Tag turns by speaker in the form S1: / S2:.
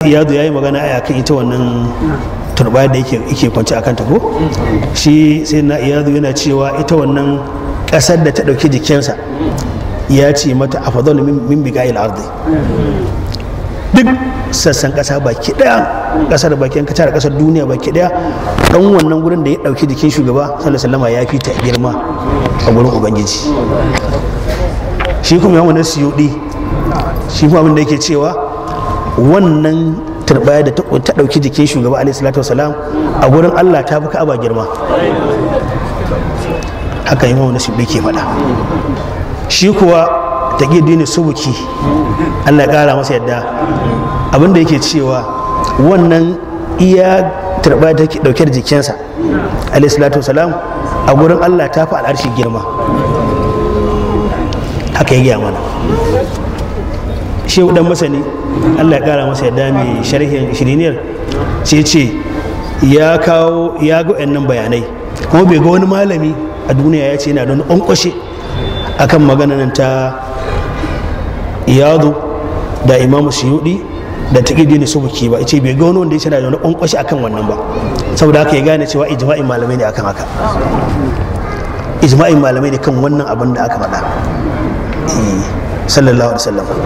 S1: iyadu ya yi magana a kan ita wannan turbaya da yake kwanci a kanta ko shi sai na iyadu yana cewa ita wannan kasar da ta ɗauki jikinsa ya ce mata a fadon min biga il ardi duk sassan kasa baki daya kasar baki yanka da kasar duniya baki daya dan wannan gurin da ya ɗauki jikin shugaba sallallahu alaihi wasallam ya fi ta girma a gurin ubangiji. Shi kuma yawon siyudi shi kuma abin da yake cewa wannan turbaya da ta ɗauki jikin shugaba alaihi salatu wasalam a gurin Allah ta fi Ka'aba girma. Haka yi wani su ke faɗa. Shi kuwa Taqiyuddin Subki Allah ya ƙara masa yadda abinda yake cewa wannan iya turbaya da take ɗauke da jikinsa alaihi salatu wasalam a gurin Allah ta fi al'arshi girma. Haka ya gaya mana. Shehu dan masani Allah ya kara masa yadda mai sharhin shiriniyar ce ya kawo ya ga wayannan bayanai kuma bai ga wani malami a duniya ya ce yana da wani ƙwanƙwashe akan maganar ta iyadu da imamu suyudi da Taqiyuddin Subki ba, ce bai ga wani wanda ya ce yana da wani ƙwanƙwashe akan wannan ba, saboda haka ya gane cewa ijma'in malamai ne akan haka, ijma'in malamai ne kan wannan abin da aka faɗa sallallahu alaihi wasallam.